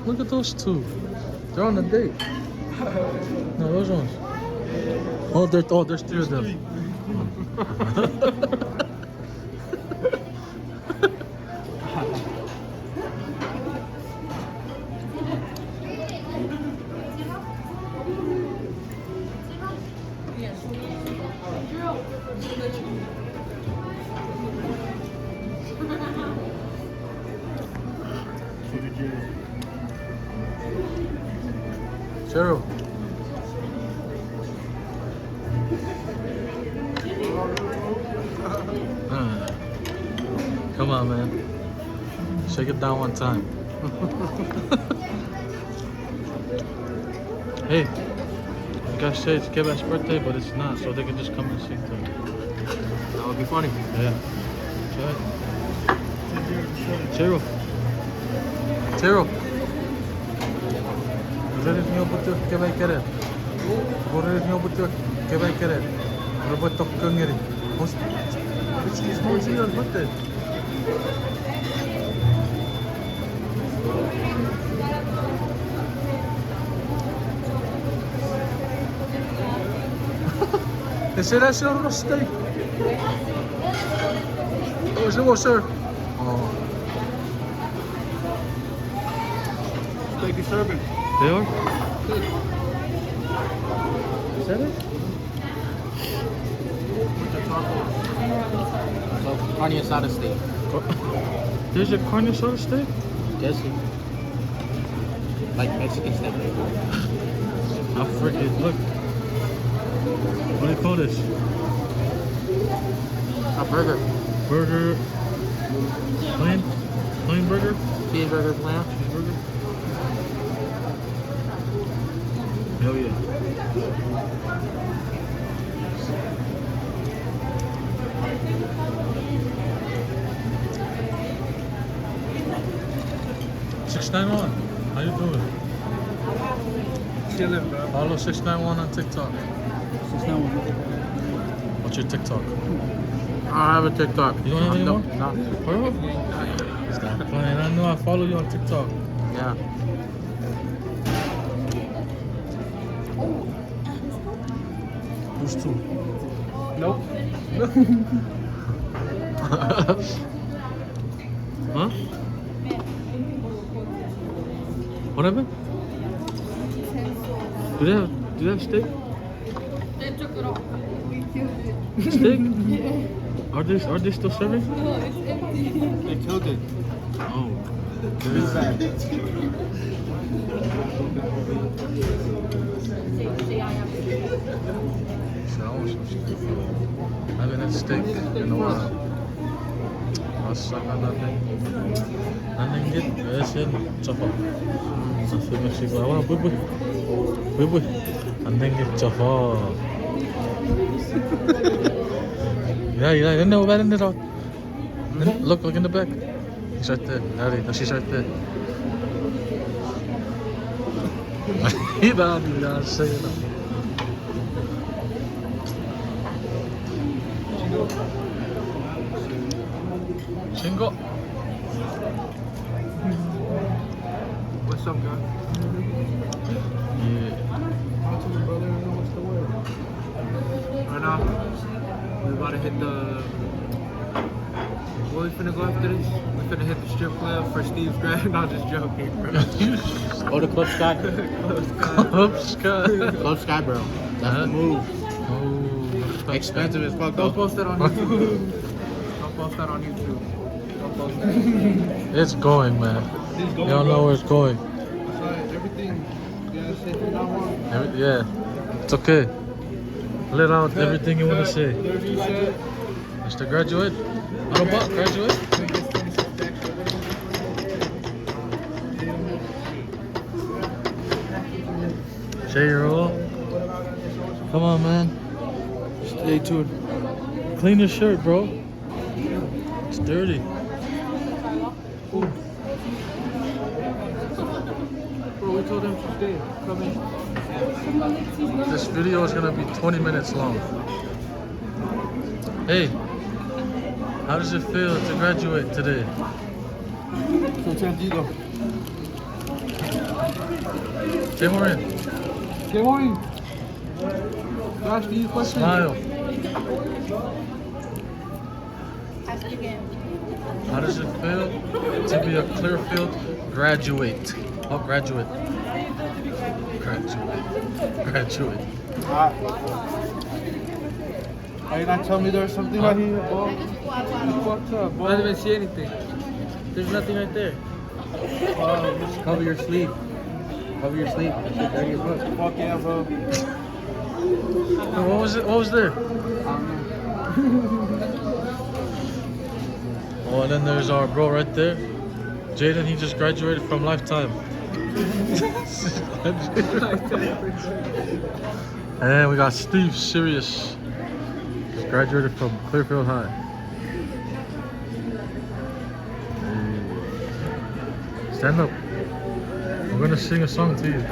Look at those two. They're on a date. No, those ones. There's three of them. Cheryl. Come on, man. Shake it down one time. Hey, you guys say it's Kevin's birthday, but it's not, so they can just come and sing to him. That would be funny. Yeah. Cheryl. Cheryl. Poderes-me obutur, que vai querer? Poderes-me obutur, que vai querer? Robot top kangeri. It's his birthday. Esse era seu no steak. Where's the washer? Oh. Steak is serving. They are? Is that it? What's the taco? So, carne asada steak. There's a carne asada steak? Yes. Like Mexican steak. I forget. Look. What do you call this? A burger. Burger. Plain burger? Cheeseburger plan. Cheeseburger? Hell yeah. $691. How you doing? Chilling, bro. Follow 691 on TikTok. 691. What's your TikTok? I have a TikTok. You don't have any more? No. Bro? Stop playing. I know I follow you on TikTok. Yeah. Who's two? Nope. Huh? What happened? Do they have steak? They took it off. We killed it. Steak? Yeah. Are they still serving? No, it's empty. They killed it. Oh. So I want some steak. I haven't had steak in a while. I suck on nothing. Nothing good. That's it. Chopper. I feel Mexico. I want a boo. And then get chopper. Yeah. Then no bad in it all. Look in the back. He's right there. Daddy, she's right there. He don't say it. Chingo. What's up, guy? Yeah. Talk to me, brother. I know what's the word. Right now, we're about to hit the... Where we finna go after this? We finna hit the strip club for Steve's grad. Not just joking, bro. Go to Club Sky. Club Sky. Club Sky, bro. That's the move. Oh, Expensive as fuck. Don't post that on YouTube. Don't post that on YouTube. Don't post that. It's going, man. It's going, Y'all know where it's going. Everything. Yeah, say from now on. Yeah, it's okay. Let out everything you want to say. Mr. Graduate? Autobot graduate? Say your all. Come on, man. Stay tuned. Clean your shirt, bro. It's dirty. Bro, we told him to stay. Come in. This video is gonna be 20 minutes long. Hey, how does it feel to graduate today? So, Tangido. Say more in. Get one. Josh, do you question? Smile. Ask again. How does it feel to be a Clearfield graduate? Oh, graduate. Graduate. Are you not telling me there's something right here, bro? You fucked up, bro. I don't even see anything. There's nothing right there. Just cover your sleeve. Cover your sleeve. That's it, dirty as fuck. Fuck yeah, bro. What was it? What was there? Oh, and then there's our bro right there. Jaden, he just graduated from Lifetime. And we got Steve Sirius. Just graduated from Clearfield High. Stand up. I'm gonna sing a song to you.